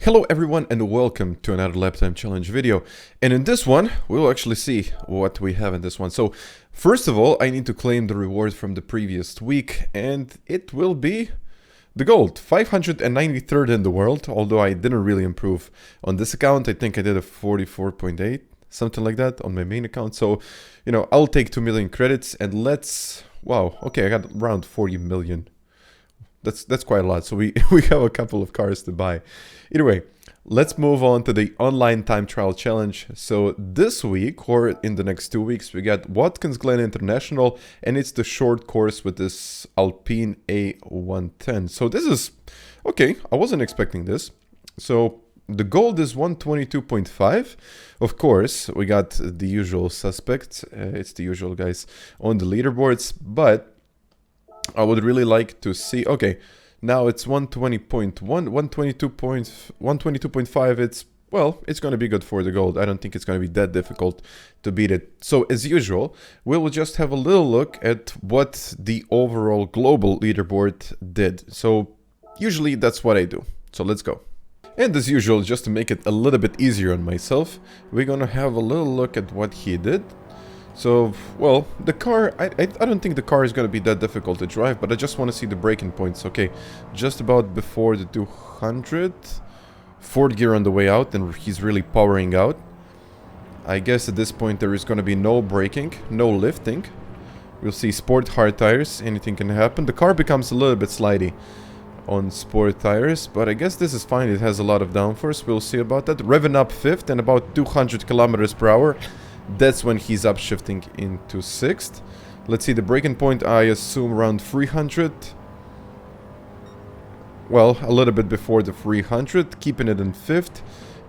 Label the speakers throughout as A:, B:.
A: Hello everyone and welcome to another lap time challenge video, and in this one we'll actually see what we have in this one. So first of all, I need to claim the reward from the previous week, and it will be the gold, 593rd in the world, although I didn't really improve on this account. I think I did a 44.8, something like that on my main account. So, you know, I'll take 2 million credits and let's, wow, okay, I got around 40 million. That's quite a lot, so we have a couple of cars to buy. Either way, let's move on to the online time trial challenge. So this week, or in the next 2 weeks, we got Watkins Glen International, and it's the short course with this Alpine A110. So this is, okay, I wasn't expecting this. So the gold is 122.5. Of course, we got the usual suspects. It's the usual guys on the leaderboards, but I would really like to see, okay, now it's 120.1, 122.5, it's, well, it's going to be good for the gold. I don't think it's going to be that difficult to beat it. So as usual, we will just have a little look at what the overall global leaderboard did. So usually that's what I do. So let's go. And as usual, just to make it a little bit easier on myself, we're going to have a little look at what he did. So, well, the car, I don't think the car is going to be that difficult to drive, but I just want to see the braking points. Okay, just about before the 200, fourth gear on the way out, and he's really powering out. I guess at this point there is going to be no braking, no lifting. We'll see sport hard tires, anything can happen. The car becomes a little bit slidey on sport tires, but I guess this is fine. It has a lot of downforce, we'll see about that. Revving up fifth and about 200 kilometers per hour. That's when he's upshifting into sixth. Let's see the braking point, I assume around 300. Well, a little bit before the 300, keeping it in fifth.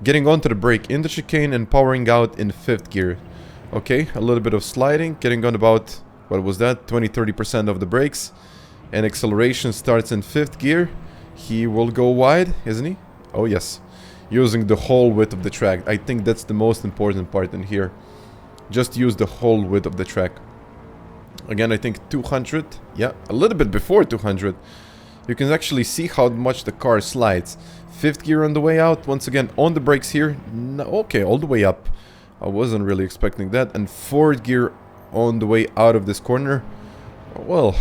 A: Getting onto the brake in the chicane and powering out in fifth gear. Okay, a little bit of sliding, getting on about, what was that, 20-30% of the brakes. And acceleration starts in fifth gear. He will go wide, isn't he? Oh yes, using the whole width of the track. I think that's the most important part in here. Just use the whole width of the track. Again, I think 200. Yeah, a little bit before 200. You can actually see how much the car slides. Fifth gear on the way out. Once again, on the brakes here. No, okay, all the way up. I wasn't really expecting that. And fourth gear on the way out of this corner. Well,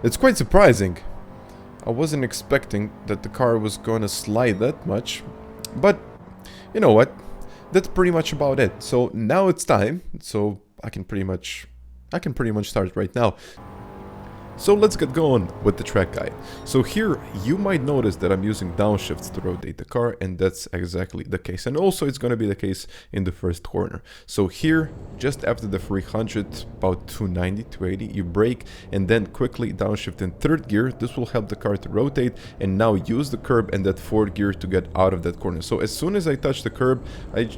A: it's quite surprising. I wasn't expecting that the car was going to slide that much. But, you know what? That's pretty much about it. So now it's time. So I can pretty much start right now. So let's get going with the track guide. So here you might notice that I'm using downshifts to rotate the car, and that's exactly the case. And also it's going to be the case in the first corner. So here, just after the 300, about 290, 280, you brake and then quickly downshift in third gear. This will help the car to rotate, and now use the curb and that fourth gear to get out of that corner. So as soon as I touch the curb, I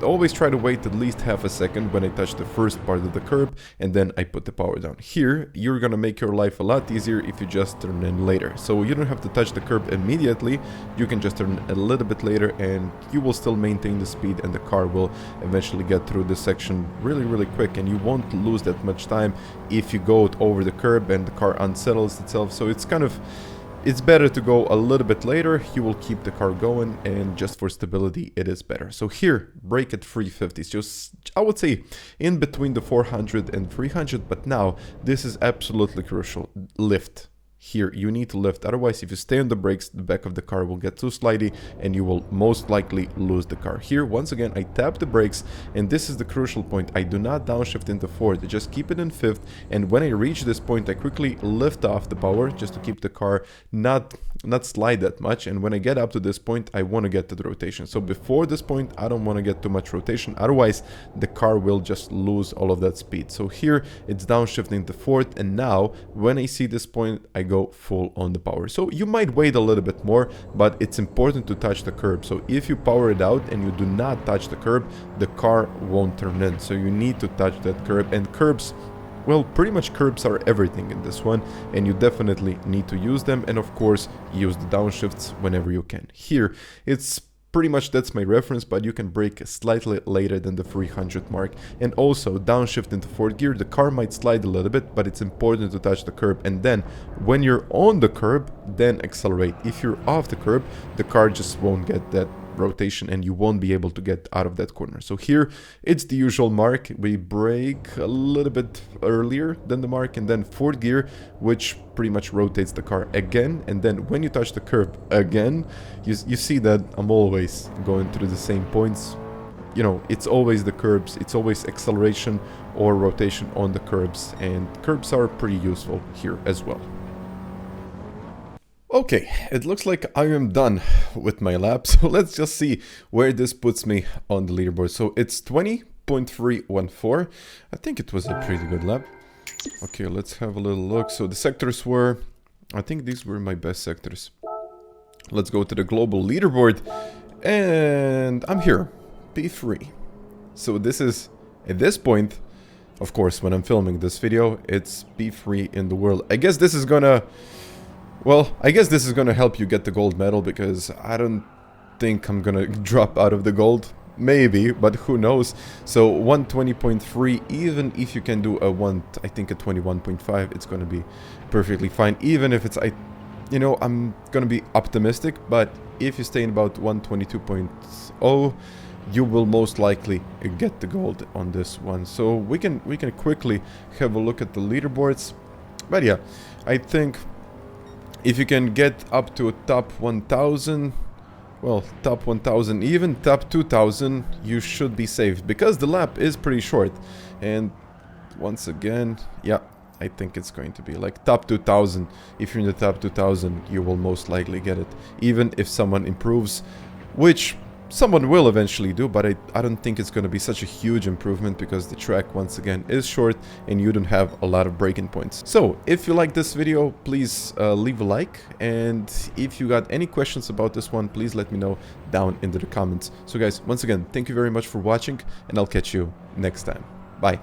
A: always try to wait at least half a second when I touch the first part of the curb, and then I put the power down. Here, you're gonna make your life a lot easier if you just turn in later. So you don't have to touch the curb immediately, you can just turn a little bit later and you will still maintain the speed, and the car will eventually get through this section really quick, and you won't lose that much time if you go over the curb and the car unsettles itself. So it's kind of, it's better to go a little bit later. You will keep the car going, and just for stability it is better. So here, brake at 350, just I would say in between the 400 and 300, but now this is absolutely crucial. Lift. Here you need to lift, otherwise if you stay on the brakes, the back of the car will get too slidey and you will most likely lose the car. Here, once again, I tap the brakes, and this is the crucial point. I do not downshift into fourth, I just keep it in fifth, and when I reach this point I quickly lift off the power just to keep the car not slide that much. And when I get up to this point, I want to get to the rotation. So before this point I don't want to get too much rotation, otherwise the car will just lose all of that speed. So here it's downshifting to fourth, and now when I see this point I go full on the power. So you might wait a little bit more, but it's important to touch the curb. So if you power it out and you do not touch the curb, the car won't turn in. So you need to touch that curb, and curbs, well, pretty much curbs are everything in this one, and you definitely need to use them, and of course use the downshifts whenever you can. Here it's pretty much that's my reference, but you can brake slightly later than the 300 mark. And also downshift into 4th gear, the car might slide a little bit, but it's important to touch the curb, and then when you're on the curb, then accelerate. If you're off the curb, the car just won't get that rotation and you won't be able to get out of that corner. So here it's the usual mark, we brake a little bit earlier than the mark, and then 4th gear, which pretty much rotates the car again, and then when you touch the curb again, you see that I'm always going through the same points. You know, it's always the curbs, it's always acceleration or rotation on the curbs, and curbs are pretty useful here as well. Okay, it looks like I am done with my lap, so let's just see where this puts me on the leaderboard. So it's 20.314. I think it was a pretty good lap. Okay, let's have a little look. So the sectors were, I think these were my best sectors. Let's go to the global leaderboard, and I'm here, P3. So this is, at this point, of course, when I'm filming this video, it's P3 in the world. I guess this is gonna... Well, I guess this is gonna help you get the gold medal, because I don't think I'm gonna drop out of the gold. Maybe, but who knows. So 120.3, even if you can do I think a 21.5, it's gonna be perfectly fine. Even if it's, you know, I'm gonna be optimistic, but if you stay in about 122.0, you will most likely get the gold on this one. So we can quickly have a look at the leaderboards. But yeah, I think if you can get up to a top 1000, well, top 1000, even top 2000, you should be safe, because the lap is pretty short. And once again, yeah, I think it's going to be like top 2000. If you're in the top 2000, you will most likely get it, even if someone improves, which someone will eventually do, but I don't think it's going to be such a huge improvement, because the track once again is short and you don't have a lot of braking points. So if you like this video, please leave a like, and if you got any questions about this one, please let me know down in the comments. So guys, once again, thank you very much for watching, and I'll catch you next time. Bye.